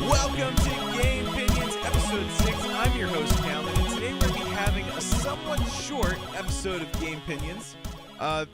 Welcome to Gamepinions, episode 6. I'm your host, Calvin, and today we're going to be having a somewhat short episode of Gamepinions.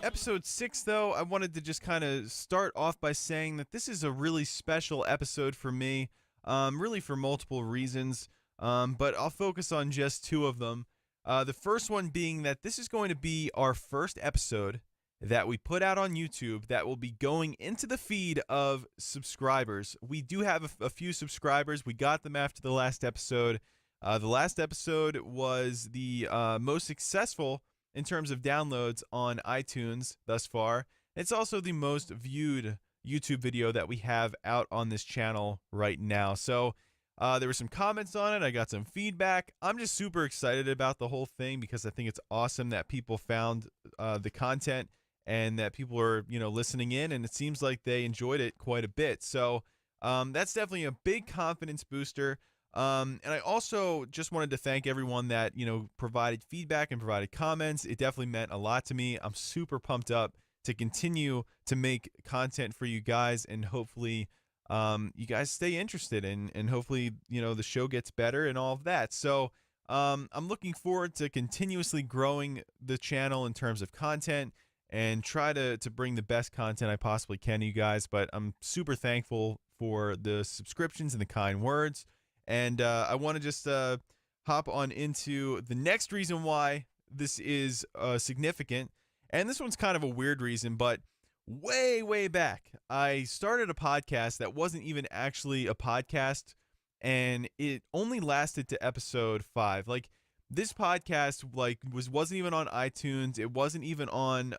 Episode 6, though, I wanted to just kind of start off by saying that this is a really special episode for me, really for multiple reasons, but I'll focus on just two of them. The first one being that this is going to be our first episode that we put out on YouTube that will be going into the feed of subscribers. We do have a few subscribers. We got them after the last episode. The last episode was the most successful in terms of downloads on iTunes thus far. It's also the most viewed YouTube video that we have out on this channel right now. So there were some comments on it. I got some feedback. I'm just super excited about the whole thing because I think it's awesome that people found the content and that people are, listening in, and it seems like they enjoyed it quite a bit. So that's definitely a big confidence booster. And I also just wanted to thank everyone that, provided feedback and provided comments. It definitely meant a lot to me. I'm super pumped up to continue to make content for you guys, and hopefully you guys stay interested, and hopefully, the show gets better and all of that. So I'm looking forward to continuously growing the channel in terms of content, and try to bring the best content I possibly can to you guys. But I'm super thankful for the subscriptions and the kind words. And I want to just hop on into the next reason why this is significant. And this one's kind of a weird reason, but way back, I started a podcast that wasn't even actually a podcast, and it only lasted to episode 5. Like, this podcast wasn't even on iTunes. It wasn't even on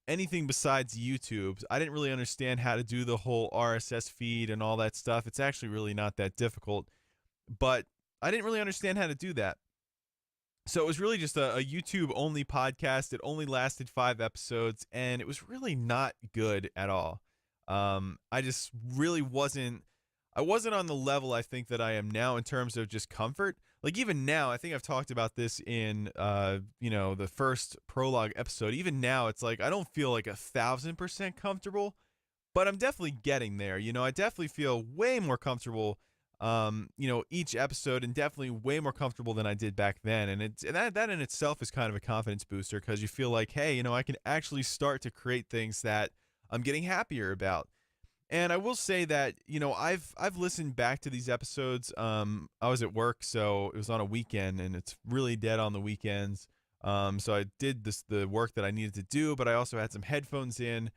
anything besides YouTube. I didn't really understand how to do the whole RSS feed and all that stuff. It's actually really not that difficult, but I didn't really understand how to do that. So it was really just a YouTube only podcast. It only lasted 5 episodes, and it was really not good at all. I just really wasn't on the level I think that I am now in terms of just comfort. Like, even now, I think I've talked about this in, the first prologue episode. Even now, it's like I don't feel like 1,000% comfortable, but I'm definitely getting there. I definitely feel way more comfortable, each episode, and definitely way more comfortable than I did back then. And that in itself is kind of a confidence booster, because you feel like, hey, I can actually start to create things that I'm getting happier about. And I will say that, I've listened back to these episodes. I was at work, so it was on a weekend, and it's really dead on the weekends. So I did the work that I needed to do, but I also had some headphones in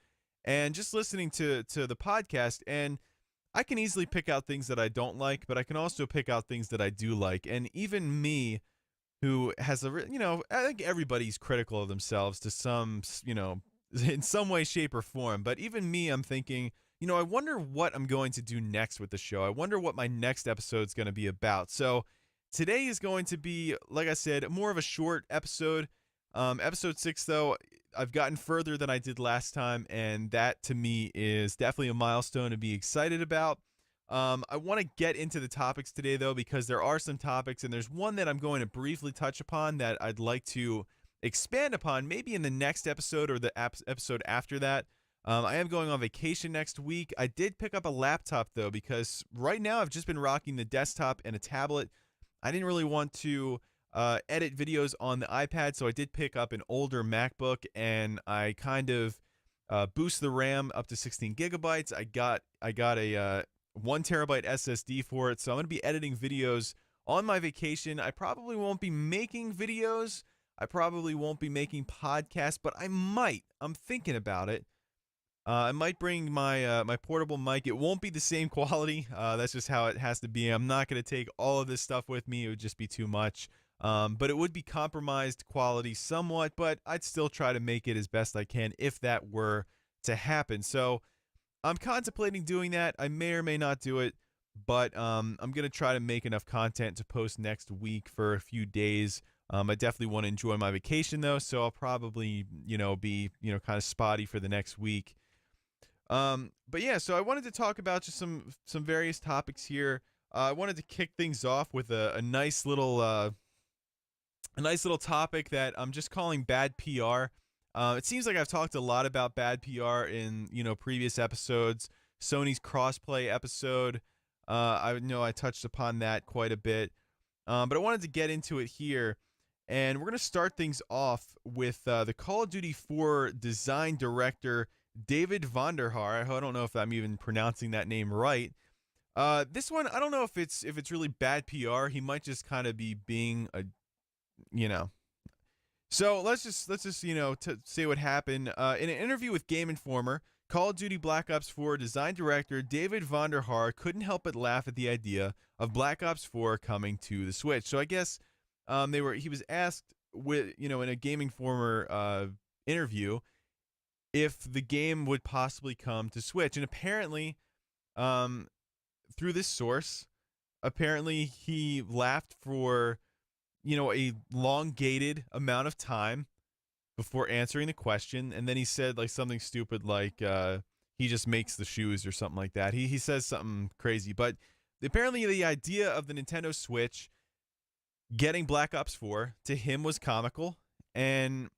and just listening to the podcast. And I can easily pick out things that I don't like, but I can also pick out things that I do like. And even me, who has I think everybody's critical of themselves to some, in some way, shape, or form. But even me, I'm thinking, I wonder what I'm going to do next with the show. I wonder what my next episode is going to be about. So today is going to be, like I said, more of a short episode. Episode 6, though, I've gotten further than I did last time, and that to me is definitely a milestone to be excited about. I want to get into the topics today, though, because there are some topics, and there's one that I'm going to briefly touch upon that I'd like to expand upon maybe in the next episode or the episode after that. I am going on vacation next week. I did pick up a laptop, though, because right now I've just been rocking the desktop and a tablet. I didn't really want to edit videos on the iPad, so I did pick up an older MacBook, and I kind of boost the RAM up to 16 gigabytes. I got a 1 terabyte SSD for it, so I'm going to be editing videos on my vacation. I probably won't be making videos. I probably won't be making podcasts, but I might. I'm thinking about it. I might bring my my portable mic. It won't be the same quality. That's just how it has to be. I'm not going to take all of this stuff with me. It would just be too much. But it would be compromised quality somewhat, but I'd still try to make it as best I can if that were to happen. So I'm contemplating doing that. I may or may not do it, but I'm going to try to make enough content to post next week for a few days. I definitely want to enjoy my vacation, though, so I'll probably, be, kind of spotty for the next week. But yeah, so I wanted to talk about just some various topics here. I wanted to kick things off with a nice little topic that I'm just calling bad PR. It seems like I've talked a lot about bad PR in previous episodes. Sony's crossplay episode, I know I touched upon that quite a bit, but I wanted to get into it here, and we're gonna start things off with the Call of Duty 4 design director David Vonderhaar. I don't know if I'm even pronouncing that name right. This one, I don't know if it's really bad PR. He might just kind of be being a So let's just say what happened. In an interview with Game Informer, Call of Duty Black Ops 4 design director David Vonderhaar couldn't help but laugh at the idea of Black Ops 4 coming to the Switch. So I guess he was asked in a Game Informer interview if the game would possibly come to Switch, and apparently through this source, apparently he laughed for a elongated amount of time before answering the question, and then he said like something stupid like he just makes the shoes or something like that. He says something crazy, but apparently the idea of the Nintendo Switch getting Black Ops 4 to him was comical, and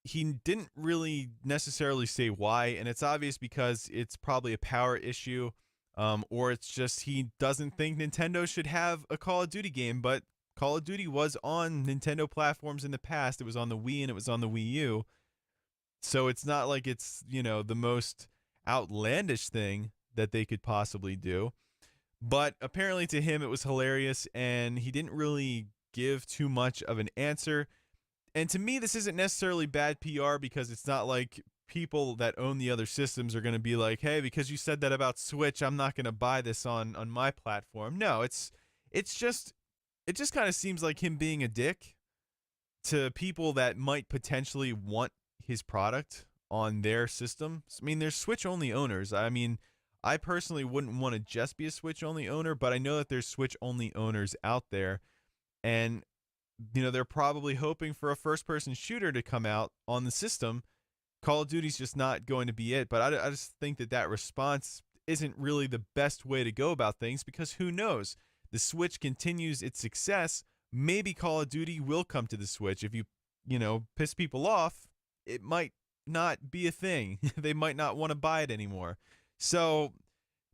he didn't really necessarily say why, and it's obvious because it's probably a power issue, or it's just he doesn't think Nintendo should have a Call of Duty game, but Call of Duty was on Nintendo platforms in the past. It was on the Wii and it was on the Wii U. So it's not like it's, the most outlandish thing that they could possibly do. But apparently to him it was hilarious, and he didn't really give too much of an answer. And to me, this isn't necessarily bad PR, because it's not like people that own the other systems are going to be like, hey, because you said that about Switch, I'm not going to buy this on my platform. No, it just kind of seems like him being a dick to people that might potentially want his product on their system. I mean, there's Switch-only owners. I mean, I personally wouldn't want to just be a Switch-only owner, but I know that there's Switch-only owners out there, and they're probably hoping for a first-person shooter to come out on the system. Call of Duty's just not going to be it, but I just think that response isn't really the best way to go about things, because who knows? The Switch continues its success, maybe Call of Duty will come to the Switch. If you piss people off, it might not be a thing. They might not want to buy it anymore. So,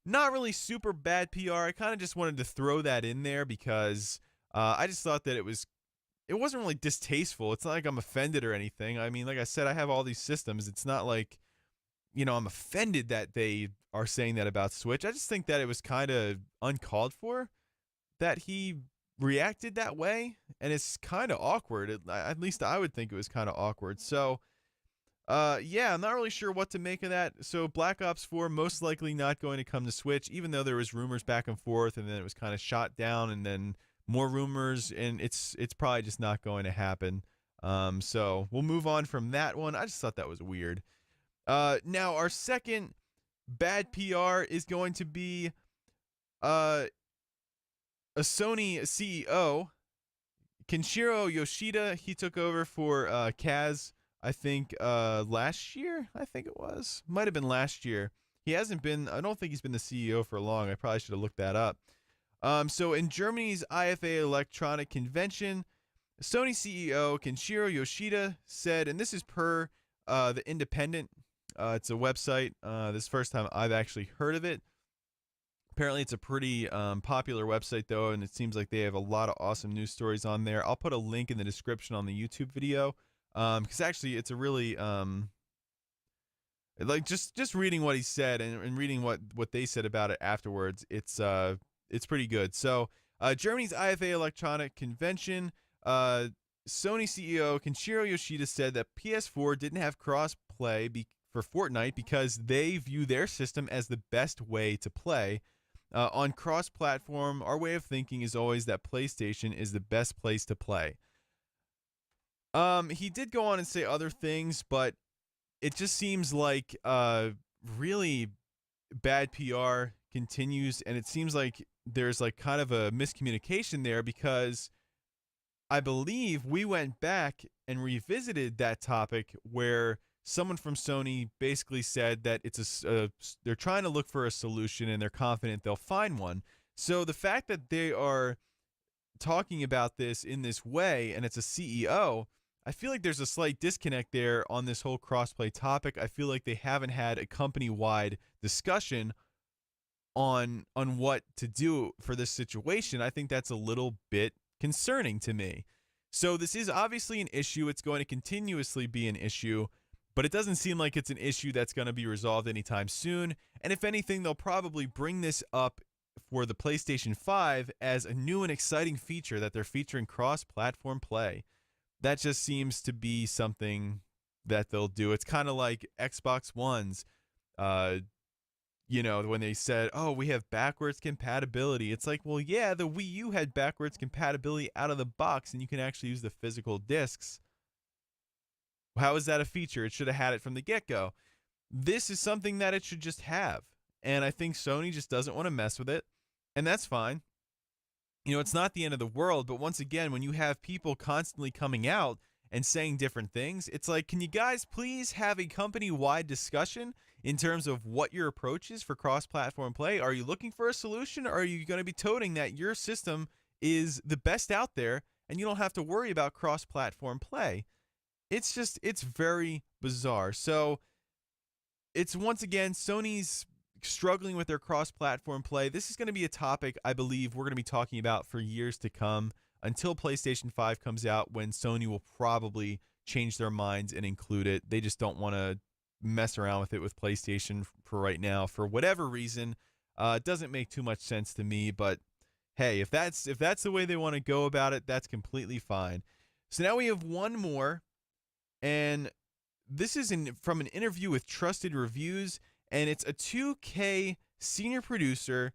not really super bad PR. I kind of just wanted to throw that in there because I just thought that it wasn't really distasteful. It's not like I'm offended or anything. I mean, like I said, I have all these systems. It's not like, I'm offended that they are saying that about Switch. I just think that it was kind of uncalled for that he reacted that way, and it's kind of awkward. At least I would think it was kind of awkward. So, yeah, I'm not really sure what to make of that. So Black Ops 4 most likely not going to come to Switch, even though there was rumors back and forth, and then it was kind of shot down, and then more rumors, and it's probably just not going to happen. So we'll move on from that one. I just thought that was weird. Now our second bad PR is going to be a Sony CEO, Kenshiro Yoshida. He took over for Kaz, I think, last year. I think it was. Might have been last year. He hasn't been, I don't think he's been the CEO for long. I probably should have looked that up. So in Germany's IFA Electronic Convention, Sony CEO Kenshiro Yoshida said, and this is per The Independent, it's a website. This is the first time I've actually heard of it. Apparently it's a pretty popular website, though, and it seems like they have a lot of awesome news stories on there. I'll put a link in the description on the YouTube video, because actually it's a really like just reading what he said and reading what they said about it afterwards, it's pretty good. So Germany's IFA Electronic Convention, Sony CEO Kenshiro Yoshida said that PS4 didn't have cross-play for Fortnite because they view their system as the best way to play. On cross-platform, our way of thinking is always that PlayStation is the best place to play. He did go on and say other things, but it just seems like really bad PR continues, and it seems like there's like kind of a miscommunication there, because I believe we went back and revisited that topic where someone from Sony basically said that they're trying to look for a solution and they're confident they'll find one. So the fact that they are talking about this in this way and it's a CEO, I feel like there's a slight disconnect there on this whole crossplay topic. I feel like they haven't had a company-wide discussion on what to do for this situation. I think that's a little bit concerning to me. So this is obviously an issue. It's going to continuously be an issue, but it doesn't seem like it's an issue that's going to be resolved anytime soon. And if anything, they'll probably bring this up for the PlayStation 5 as a new and exciting feature that they're featuring cross-platform play. That just seems to be something that they'll do. It's kind of like Xbox One's, when they said, oh, we have backwards compatibility. It's like, well, yeah, the Wii U had backwards compatibility out of the box, and you can actually use the physical discs. How is that a feature? It should have had it from the get-go. This is something that it should just have. And I think Sony just doesn't want to mess with it, and that's fine. It's not the end of the world, but once again, when you have people constantly coming out and saying different things, it's like, can you guys please have a company-wide discussion in terms of what your approach is for cross-platform play? Are you looking for a solution, or are you going to be toting that your system is the best out there and you don't have to worry about cross-platform play? It's very bizarre. So it's, once again, Sony's struggling with their cross-platform play. This is going to be a topic I believe we're going to be talking about for years to come, until PlayStation 5 comes out, when Sony will probably change their minds and include it. They just don't want to mess around with it with PlayStation for right now, for whatever reason. It doesn't make too much sense to me, but hey, if that's the way they want to go about it, that's completely fine. So now we have one more, and this is from an interview with Trusted Reviews, and it's a 2K senior producer.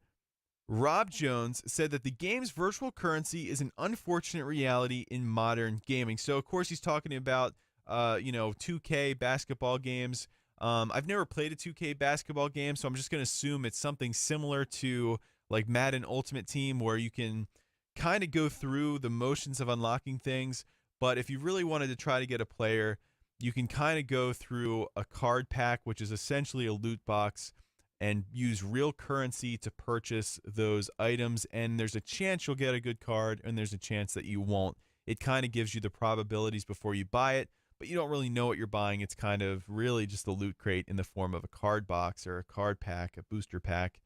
Rob Jones said that the game's virtual currency is an unfortunate reality in modern gaming. So, of course, he's talking about, 2K basketball games. I've never played a 2K basketball game, so I'm just going to assume it's something similar to like Madden Ultimate Team, where you can kind of go through the motions of unlocking things. But if you really wanted to try to get a player, you can kind of go through a card pack, which is essentially a loot box, and use real currency to purchase those items. And there's a chance you'll get a good card, and there's a chance that you won't. It kind of gives you the probabilities before you buy it, but you don't really know what you're buying. It's kind of really just a loot crate in the form of a card box or a card pack, a booster pack.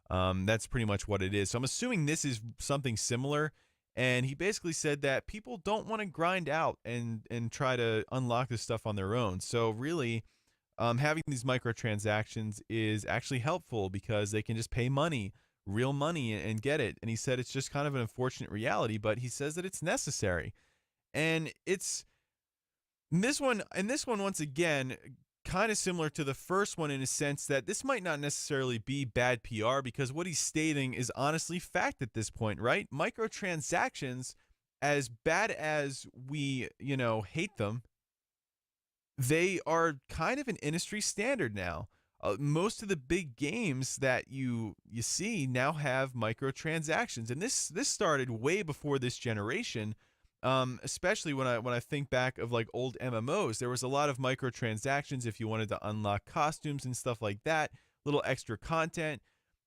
That's pretty much what it is. So I'm assuming this is something similar. And he basically said that people don't want to grind out and try to unlock this stuff on their own. So really, having these microtransactions is actually helpful, because they can just pay money, real money, and get it. And he said it's just kind of an unfortunate reality, but he says that it's necessary. And it's this one once again, kind of similar to the first one, in a sense that this might not necessarily be bad PR, because what he's stating is honestly fact at this point, right? Microtransactions, as bad as we, hate them, they are kind of an industry standard now. Most of the big games that you see now have microtransactions, and this started way before this generation. Especially when I think back of like old MMOs, there was a lot of microtransactions if you wanted to unlock costumes and stuff like that, little extra content.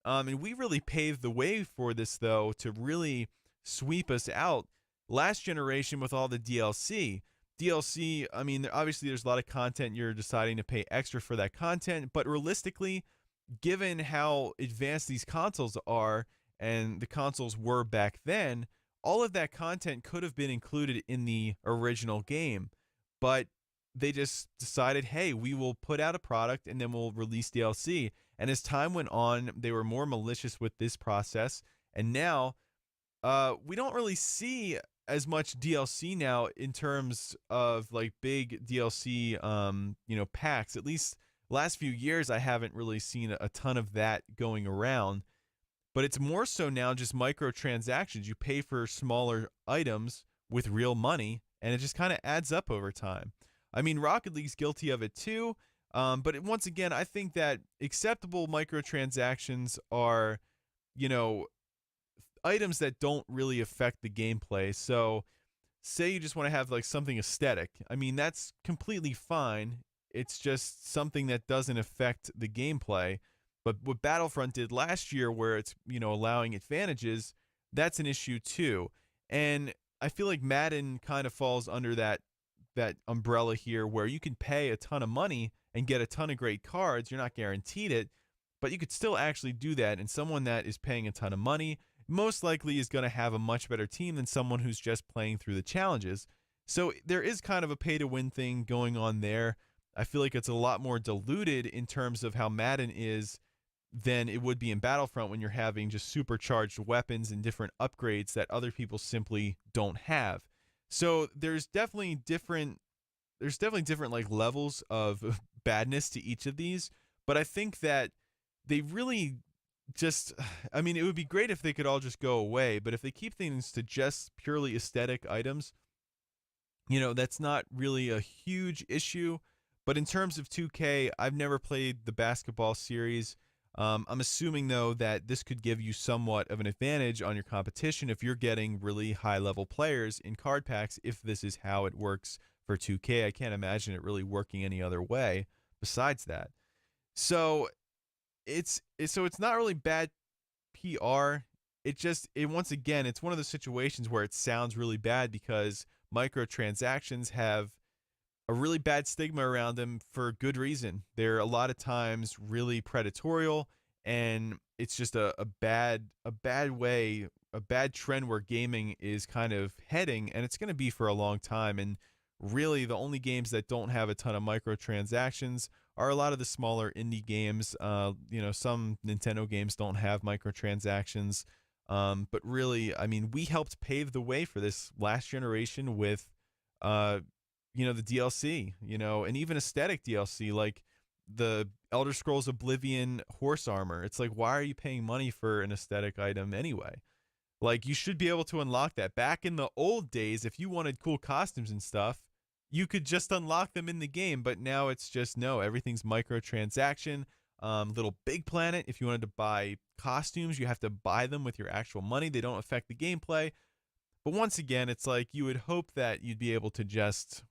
And we really paved the way for this, though, to really sweep us out last generation with all the DLC. I mean, obviously there's a lot of content. You're deciding to pay extra for that content, but realistically, given how advanced these consoles are, and the consoles were back then, all of that content could have been included in the original game, but they just decided, hey, we will put out a product and then we'll release DLC. And as time went on, they were more malicious with this process. And now we don't really see as much DLC now in terms of like big DLC, packs. At least last few years, I haven't really seen a ton of that going around. but it's more so now just microtransactions. You pay for smaller items with real money, and it just kind of adds up over time. I mean, Rocket League's guilty of it too. But once again, I think that acceptable microtransactions are, you know, items that don't really affect the gameplay. So, say you just want to have like something aesthetic. I mean, that's completely fine. It's just something that doesn't affect the gameplay. But what Battlefront did last year, where it's, allowing advantages, that's an issue too. And I feel like Madden kind of falls under that umbrella here, where you can pay a ton of money and get a ton of great cards. You're not guaranteed it, but you could still actually do that. And someone that is paying a ton of money most likely is going to have a much better team than someone who's just playing through the challenges. So there is kind of a pay to win thing going on there. I feel like it's a lot more diluted in terms of how Madden is than it would be in Battlefront, when you're having just supercharged weapons and different upgrades that other people simply don't have. So there's definitely different like levels of badness to each of these, but I think that they really just, I mean, it would be great if they could all just go away, but if they keep things to just purely aesthetic items, that's not really a huge issue. But in terms of 2K, I've never played the basketball series. I'm assuming, though, that this could give you somewhat of an advantage on your competition if you're getting really high-level players in card packs, if this is how it works for 2K. I can't imagine it really working any other way besides that. So it's not really bad PR. Once again, it's one of those situations where it sounds really bad because microtransactions have a really bad stigma around them for good reason. They're a lot of times really predatorial, and it's just a bad way, a bad trend where gaming is kind of heading, and it's going to be for a long time. And really, the only games that don't have a ton of microtransactions are a lot of the smaller indie games. Some Nintendo games don't have microtransactions, but really, I mean, we helped pave the way for this last generation with the DLC, and even aesthetic DLC, like the Elder Scrolls Oblivion horse armor. It's like, why are you paying money for an aesthetic item anyway? Like, you should be able to unlock that. Back in the old days, if you wanted cool costumes and stuff, you could just unlock them in the game, but now it's just, no, everything's microtransaction. Little Big Planet, if you wanted to buy costumes, you have to buy them with your actual money. They don't affect the gameplay. But once again, it's like you would hope that you'd be able to just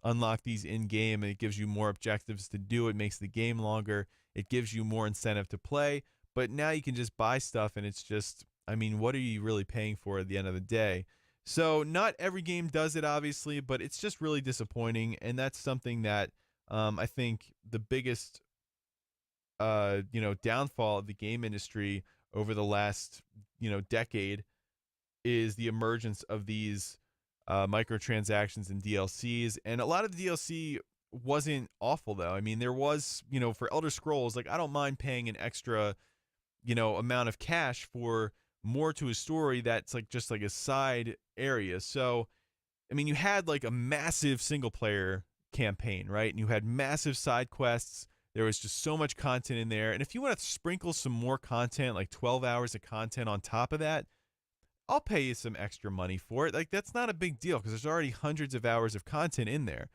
unlock these in-game, and it gives you more objectives to do. It makes the game longer. It gives you more incentive to play. But now you can just buy stuff, and it's just, I mean, what are you really paying for at the end of the day? So not every game does it, obviously, but it's just really disappointing, and that's something that I think the biggest downfall of the game industry over the last decade is the emergence of these microtransactions and DLCs. And a lot of the DLC wasn't awful, though. I mean, there was, for Elder Scrolls, like, I don't mind paying an extra amount of cash for more to a story that's like just like a side area. So I mean, you had like a massive single player campaign, right? And you had massive side quests. There was just so much content in there. And if you want to sprinkle some more content, like 12 hours of content on top of that, I'll pay you some extra money for it. Like, that's not a big deal because there's already hundreds of hours of content in there.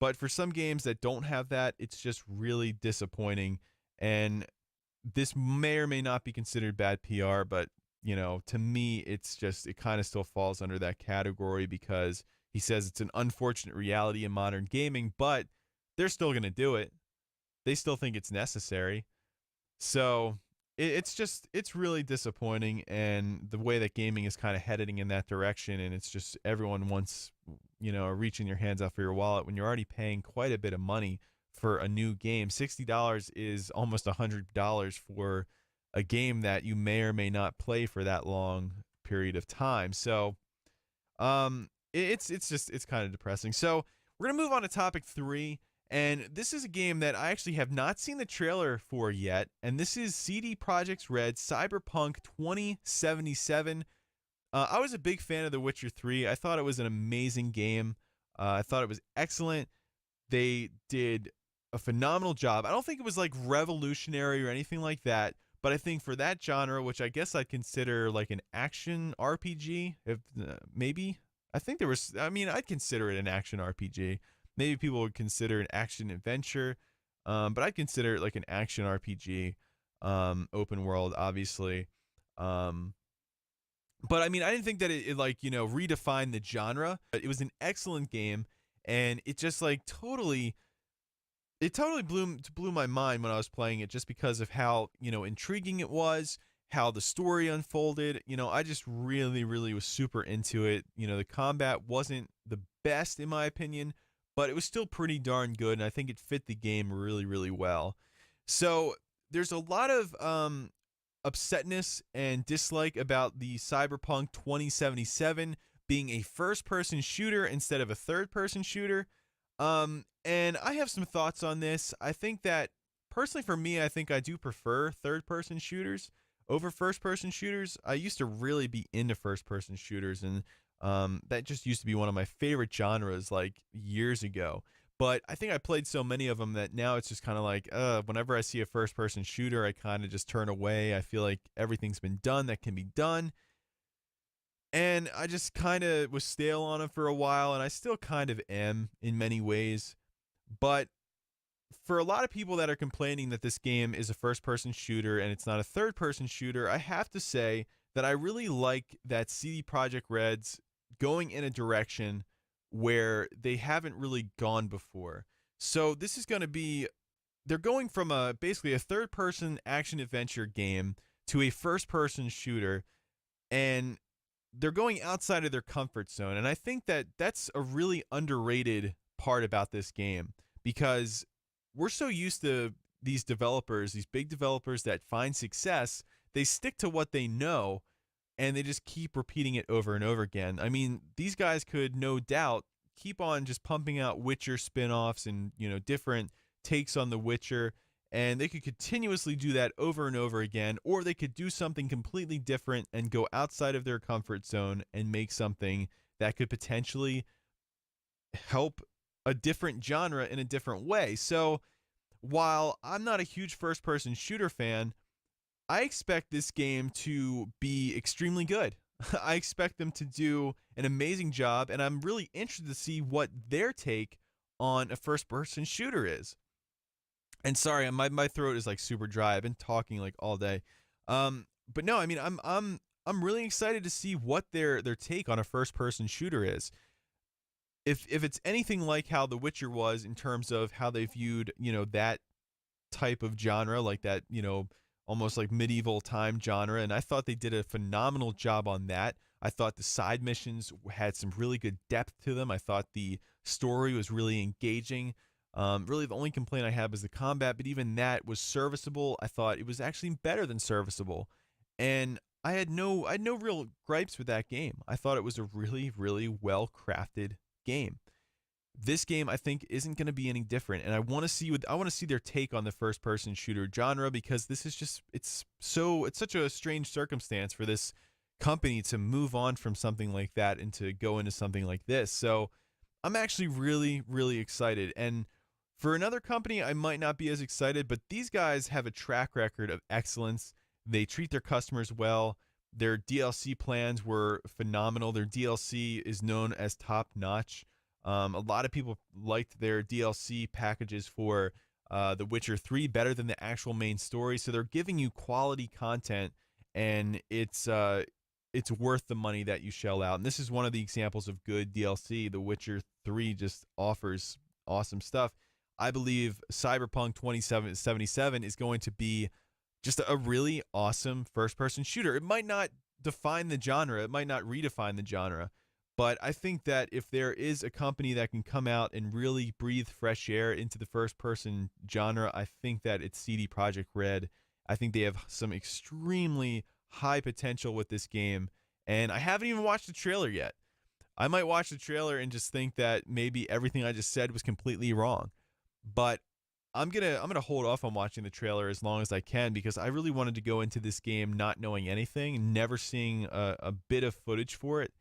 But for some games that don't have that, it's just really disappointing. And this may or may not be considered bad PR, but to me, it's just, it kind of still falls under that category because he says it's an unfortunate reality in modern gaming, but they're still going to do it. They still think it's necessary. So it's really disappointing, and the way that gaming is kind of heading in that direction, and it's just everyone wants, reaching your hands out for your wallet when you're already paying quite a bit of money for a new game. $60 is almost $100 for a game that you may or may not play for that long period of time. So it's kind of depressing. So we're going to move on to topic 3. And this is a game that I actually have not seen the trailer for yet. And this is CD Projekt Red Cyberpunk 2077. I was a big fan of The Witcher 3. I thought it was an amazing game. I thought it was excellent. They did a phenomenal job. I don't think it was like revolutionary or anything like that, But I think for that genre, which I guess I'd consider like an action RPG, if maybe I think there was, I mean, I'd consider it an action RPG. Maybe people would consider it an action adventure, but I'd consider it like an action RPG, open world, obviously. Um, but I mean, I didn't think that it like, redefined the genre. It was an excellent game, and it just like totally blew my mind when I was playing it, just because of how, intriguing it was, how the story unfolded. I just really was super into it. The combat wasn't the best in my opinion, but it was still pretty darn good, and I think it fit the game really well. So there's a lot of upsetness and dislike about the Cyberpunk 2077 being a first-person shooter instead of a third-person shooter. And I have some thoughts on this. I think that personally for me, I think I do prefer third-person shooters over first-person shooters. I used to really be into first-person shooters, and that just used to be one of my favorite genres like years ago. But I think I played so many of them that now it's just kind of like, whenever I see a first-person shooter, I kind of just turn away. I feel like everything's been done that can be done. And I just kind of was stale on it for a while, and I still kind of am in many ways. But for a lot of people that are complaining that this game is a first-person shooter and it's not a third-person shooter, I have to say that I really like that CD Projekt Red's going in a direction where they haven't really gone before. So this is going to be, they're going from basically a third-person action-adventure game to a first-person shooter, and they're going outside of their comfort zone. And I think that that's a really underrated part about this game, because we're so used to these developers, these big developers that find success, they stick to what they know and they just keep repeating it over and over again. I mean, these guys could no doubt keep on just pumping out Witcher spin-offs and, different takes on The Witcher, and they could continuously do that over and over again, or they could do something completely different and go outside of their comfort zone and make something that could potentially help a different genre in a different way. So while I'm not a huge first-person shooter fan, I expect this game to be extremely good. I expect them to do an amazing job, and I'm really interested to see what their take on a first-person shooter is. And sorry, my throat is like super dry. I've been talking like all day. But no, I mean, I'm really excited to see what their take on a first-person shooter is. If it's anything like how The Witcher was in terms of how they viewed, that type of genre, like that, almost like medieval time genre, and I thought they did a phenomenal job on that. I thought the side missions had some really good depth to them. I thought the story was really engaging. Really, the only complaint I had was the combat, but even that was serviceable. I thought it was actually better than serviceable, and I had no real gripes with that game. I thought it was a really well crafted game. This game, I think, isn't going to be any different, and I want to see their take on the first person shooter genre, because this is just it's such a strange circumstance for this company to move on from something like that and to go into something like this. So I'm actually really excited. And for another company, I might not be as excited, but these guys have a track record of excellence. They treat their customers well. Their DLC plans were phenomenal. Their DLC is known as top notch. A lot of people liked their DLC packages for The Witcher 3 better than the actual main story. So they're giving you quality content, and it's worth the money that you shell out. And this is one of the examples of good DLC. The Witcher 3 just offers awesome stuff. I believe Cyberpunk 2077 is going to be just a really awesome first-person shooter. It might not define the genre. It might not redefine the genre. But I think that if there is a company that can come out and really breathe fresh air into the first-person genre, I think that it's CD Projekt Red. I think they have some extremely high potential with this game, and I haven't even watched the trailer yet. I might watch the trailer and just think that maybe everything I just said was completely wrong. But I'm gonna hold off on watching the trailer as long as I can, because I really wanted to go into this game not knowing anything, never seeing a bit of footage for it.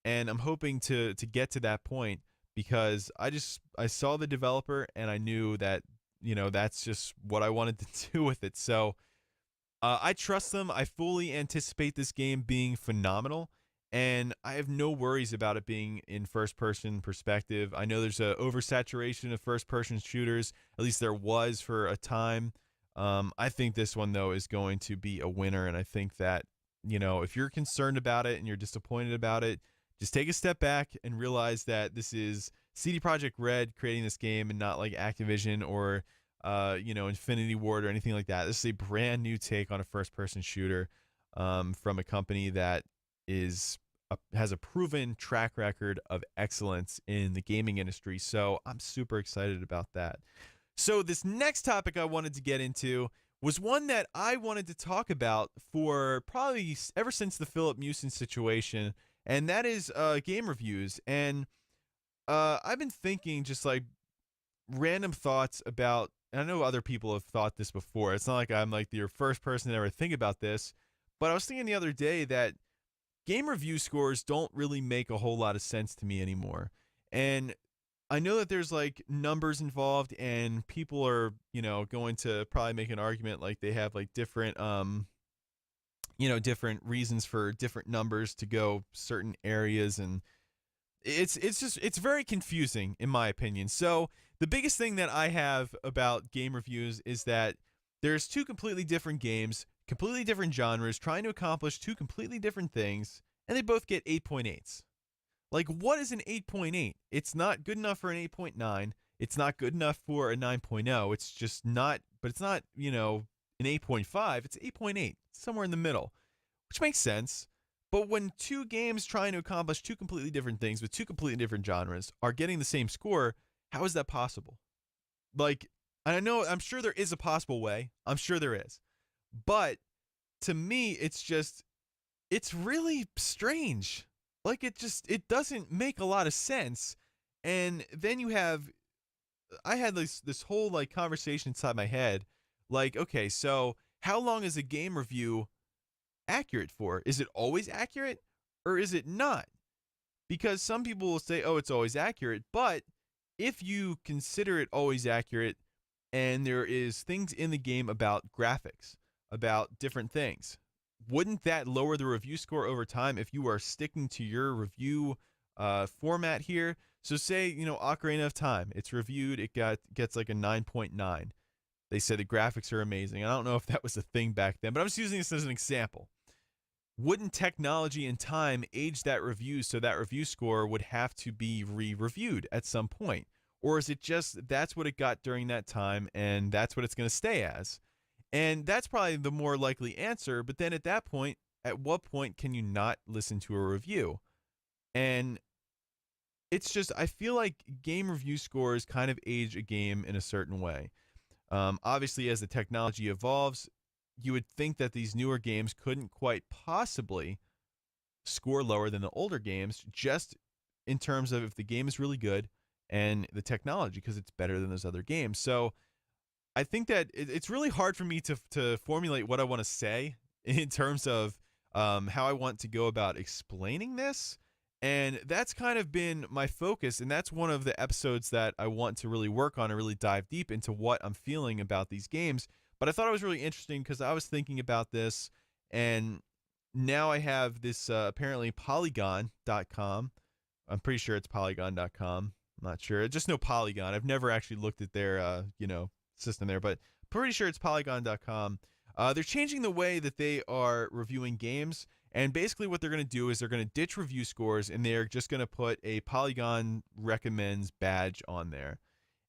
And I'm hoping to get to that point, because I saw the developer and I knew that, that's just what I wanted to do with it. So I trust them. I fully anticipate this game being phenomenal, and I have no worries about it being in first-person perspective. I know there's a oversaturation of first-person shooters. At least there was for a time. I think this one though is going to be a winner, and I think that if you're concerned about it and you're disappointed about it, just take a step back and realize that this is CD Projekt Red creating this game and not like Activision or Infinity Ward or anything like that. This is a brand new take on a first-person shooter from a company that has a proven track record of excellence in the gaming industry. So I'm super excited about that. So this next topic I wanted to get into was one that I wanted to talk about for probably ever since the Philip Mewson situation, and that is game reviews. And I've been thinking just like random thoughts about, and I know other people have thought this before. It's not like I'm like your first person to ever think about this, but I was thinking the other day that game review scores don't really make a whole lot of sense to me anymore. And I know that there's like numbers involved, and people are, going to probably make an argument like they have like different, different reasons for different numbers to go certain areas, and it's very confusing in my opinion. So the biggest thing that I have about game reviews is that there's two completely different games, completely different genres, trying to accomplish two completely different things, and they both get 8.8s. Like, what is an 8.8? It's not good enough for an 8.9. It's not good enough for a 9.0. It's just not, but it's not, an 8.5. It's 8.8, somewhere in the middle, which makes sense. But when two games trying to accomplish two completely different things with two completely different genres are getting the same score, how is that possible? Like, I'm sure there is a possible way. I'm sure there is. But to me, it's really strange. Like, it doesn't make a lot of sense. And then I had this whole like conversation inside my head. Like, okay, so how long is a game review accurate for? Is it always accurate or is it not? Because some people will say, oh, it's always accurate. But if you consider it always accurate and there is things in the game about graphics, about different things, wouldn't that lower the review score over time if you are sticking to your review format here? So say, Ocarina of Time, it's reviewed, it gets like a 9.9. They said the graphics are amazing. I don't know if that was a thing back then, but I'm just using this as an example. Wouldn't technology and time age that review so that review score would have to be re-reviewed at some point? Or is it just that's what it got during that time and that's what it's going to stay as? And that's probably the more likely answer. But then at that point, at what point can you not listen to a review? And it's just, I feel like game review scores kind of age a game in a certain way. Obviously, as the technology evolves, you would think that these newer games couldn't quite possibly score lower than the older games, just in terms of if the game is really good and the technology, because it's better than those other games. So I think that it's really hard for me to formulate what I want to say in terms of how I want to go about explaining this. And that's kind of been my focus. And that's one of the episodes that I want to really work on and really dive deep into what I'm feeling about these games. But I thought it was really interesting because I was thinking about this. And now I have this apparently Polygon.com. I'm pretty sure it's Polygon.com. I'm not sure. I just know Polygon. I've never actually looked at their, system there, but pretty sure it's Polygon.com. They're changing the way that they are reviewing games, and basically what they're going to do is they're going to ditch review scores, and they're just going to put a Polygon recommends badge on there.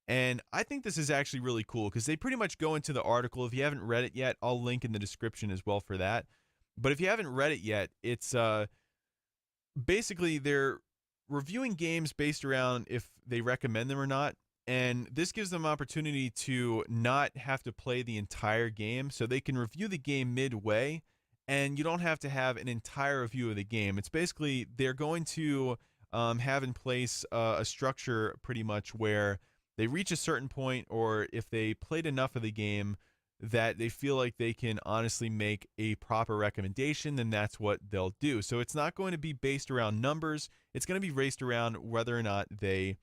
And I think this is actually really cool because they pretty much go into the article. If you haven't read it yet, I'll link in the description as well for that. But if you haven't read it yet, it's basically they're reviewing games based around if they recommend them or not. And this gives them opportunity to not have to play the entire game. So they can review the game midway, and you don't have to have an entire review of the game. It's basically they're going to have in place a structure pretty much where they reach a certain point, or if they played enough of the game that they feel like they can honestly make a proper recommendation, then that's what they'll do. So it's not going to be based around numbers. It's going to be based around whether or not they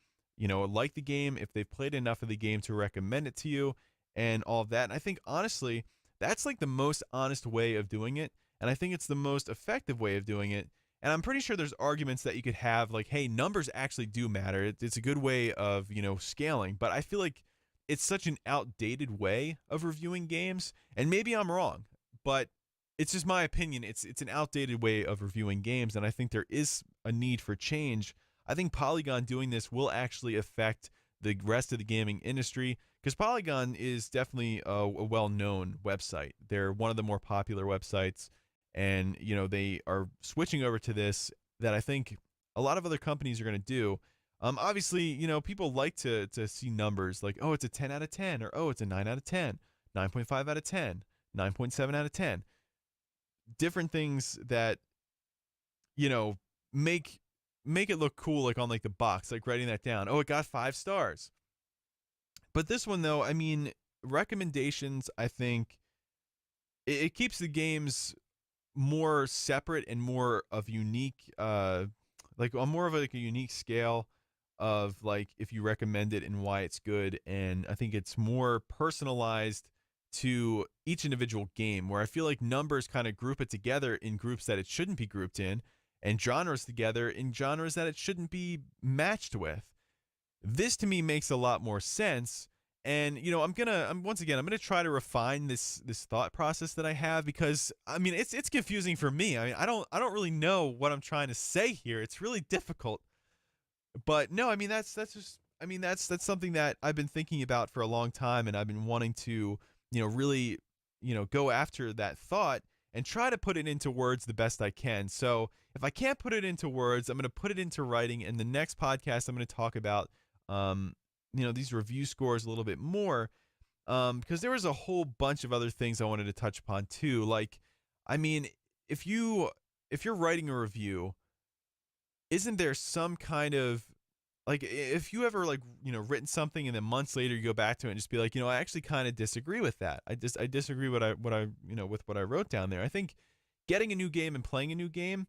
like the game, if they've played enough of the game to recommend it to you, and all of that. And I think, honestly, That's like the most honest way of doing it, and I think it's the most effective way of doing it. And I'm pretty sure there's arguments that you could have, like, hey, numbers actually do matter. It's a good way of, scaling. But I feel like it's such an outdated way of reviewing games, and maybe I'm wrong, but it's just my opinion. It's an outdated way of reviewing games, and I think there is a need for change. I think Polygon doing this will actually affect the rest of the gaming industry, because Polygon is definitely a well-known website. They're one of the more popular websites, and they are switching over to this that I think a lot of other companies are going to do. Obviously, people like to see numbers like, oh, it's a 10 out of 10, or oh, it's a 9 out of 10, 9.5 out of 10, 9.7 out of 10. Different things that make it look cool, like on like the box, like writing that down. Oh, it got 5 stars. But this one, though, I mean, recommendations, I think it keeps the games more separate and more of unique, like on more of like a unique scale of like if you recommend it and why it's good. And I think it's more personalized to each individual game, where I feel like numbers kind of group it together in groups that it shouldn't be grouped in, and genres together in genres that it shouldn't be matched with. This to me makes a lot more sense. And I'm gonna try to refine this thought process that I have, because I mean it's confusing for me. I mean, I don't really know what I'm trying to say here. It's really difficult. But no, I mean that's something that I've been thinking about for a long time, and I've been wanting to really go after that thought and try to put it into words the best I can. So if I can't put it into words, I'm going to put it into writing. In the next podcast, I'm going to talk about these review scores a little bit more, because there was a whole bunch of other things I wanted to touch upon too. Like, I mean, if you're writing a review, isn't there some kind of, like, if you ever like written something and then months later you go back to it and just be like, I actually kind of disagree with that. I disagree with what I wrote down there. I think getting a new game and playing a new game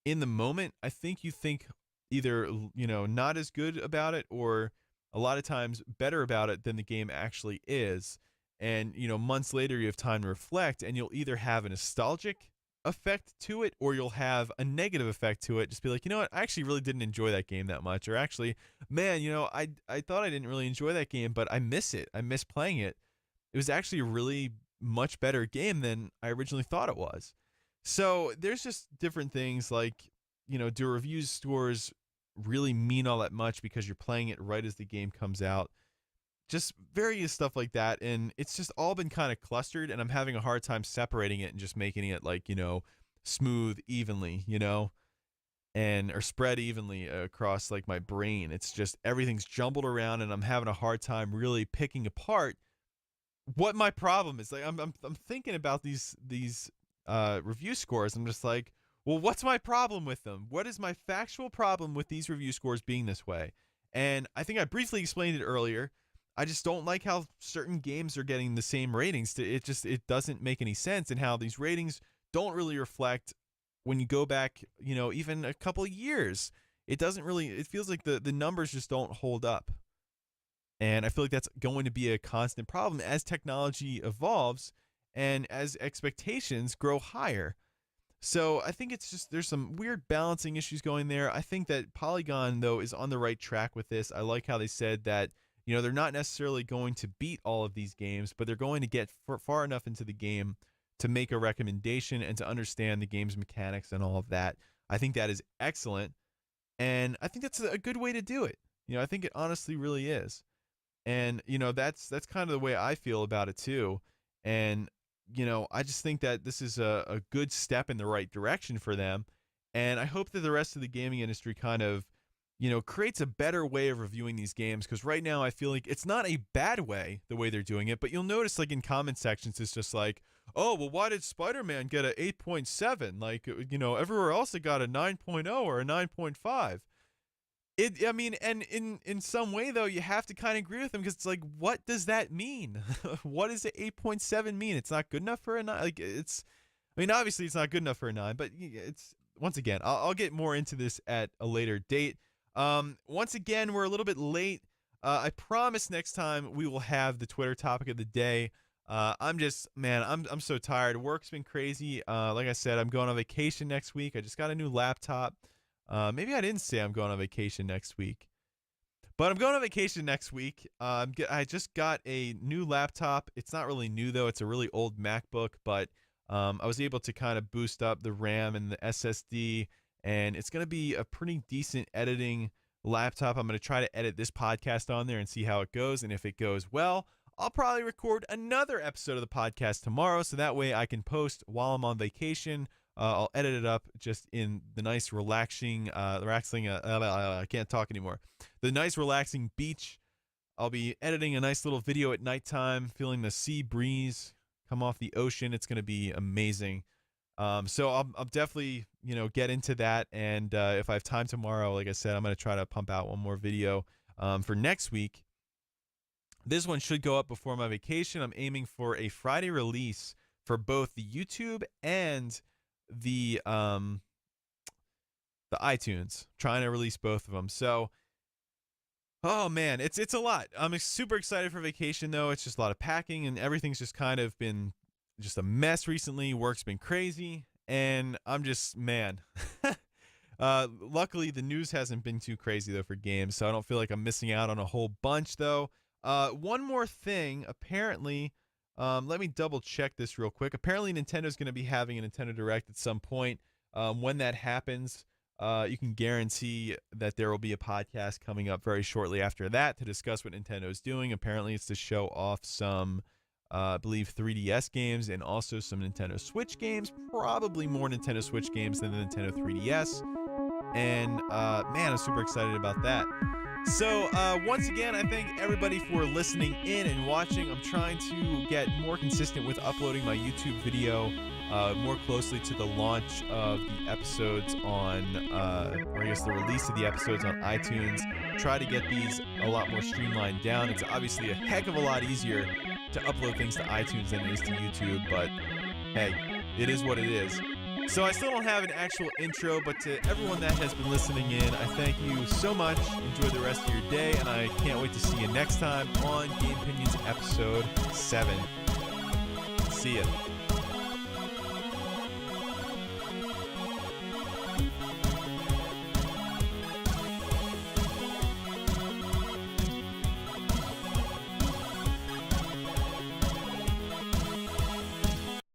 in the moment, I think you think either not as good about it, or a lot of times better about it than the game actually is. And months later you have time to reflect, and you'll either have a nostalgic effect to it, or you'll have a negative effect to it. Just be like, what, I actually really didn't enjoy that game that much, or actually, man, I thought I didn't really enjoy that game, but I miss it. I miss playing it. It was actually a really much better game than I originally thought it was. So there's just different things like, do reviews scores really mean all that much because you're playing it right as the game comes out? Just various stuff like that, and it's just all been kind of clustered, and I'm having a hard time separating it and just making it like smooth evenly, and or spread evenly across like my brain. It's just everything's jumbled around, and I'm having a hard time really picking apart what my problem is. Like I'm thinking about these review scores. I'm just like, well, what's my problem with them? What is my factual problem with these review scores being this way? And I think I briefly explained it earlier. I just don't like how certain games are getting the same ratings. It doesn't make any sense, and how these ratings don't really reflect when you go back, even a couple of years. It feels like the numbers just don't hold up. And I feel like that's going to be a constant problem as technology evolves and as expectations grow higher. So I think there's some weird balancing issues going there. I think that Polygon, though, is on the right track with this. I like how they said that they're not necessarily going to beat all of these games, but they're going to get far enough into the game to make a recommendation and to understand the game's mechanics and all of that. I think that is excellent, and I think that's a good way to do it. I think it honestly really is. And that's kind of the way I feel about it too. And I just think that this is a good step in the right direction for them, and I hope that the rest of the gaming industry kind of creates a better way of reviewing these games, because right now I feel like it's not a bad way, the way they're doing it, but you'll notice like in comment sections it's just like, oh, well, why did Spider-Man get a 8.7? Like, everywhere else it got a 9.0 or a 9.5. I mean, and in some way though, you have to kind of agree with them, because it's like, what does that mean? What does the 8.7 mean? It's not good enough for a 9? Like, obviously it's not good enough for a 9, but it's, once again, I'll get more into this at a later date. Once again, we're a little bit late. I promise next time we will have the Twitter topic of the day. I'm so tired. Work's been crazy. Like I said, I'm going on vacation next week. I just got a new laptop. Maybe I didn't say I'm going on vacation next week, but I'm going on vacation next week. I just got a new laptop. It's not really new though. It's a really old MacBook, but I was able to kind of boost up the RAM and the SSD, and it's going to be a pretty decent editing laptop. I'm going to try to edit this podcast on there and see how it goes, and if it goes well, I'll probably record another episode of the podcast tomorrow, so that way I can post while I'm on vacation. I'll edit it up just in the nice relaxing, I can't talk anymore. The nice relaxing beach. I'll be editing a nice little video at nighttime, feeling the sea breeze come off the ocean. It's going to be amazing. So I'll definitely, get into that. And if I have time tomorrow, like I said, I'm going to try to pump out one more video for next week. This one should go up before my vacation. I'm aiming for a Friday release for both the YouTube and the iTunes. Trying to release both of them. So, oh man, it's a lot. I'm super excited for vacation though. It's just a lot of packing and everything's just kind of been just a mess recently. Work's been crazy and I'm just, man. Luckily the news hasn't been too crazy though for games, so I don't feel like I'm missing out on a whole bunch though. One more thing, apparently, let me double check this real quick. Apparently Nintendo's going to be having a Nintendo Direct at some point. When that happens, you can guarantee that there will be a podcast coming up very shortly after that to discuss what Nintendo's doing. Apparently it's to show off some, I believe 3DS games and also some Nintendo Switch games, probably more Nintendo Switch games than the Nintendo 3DS. And, man, I'm super excited about that. So, once again, I thank everybody for listening in and watching. I'm trying to get more consistent with uploading my YouTube video more closely to the launch of the episodes on, or I guess the release of the episodes on iTunes. Try to get these a lot more streamlined down. It's obviously a heck of a lot easier to upload things to iTunes than it is to YouTube, but hey, it is what it is. So I still don't have an actual intro, but to everyone that has been listening in, I thank you so much. Enjoy the rest of your day, and I can't wait to see you next time on Gamepinions episode 7. See ya.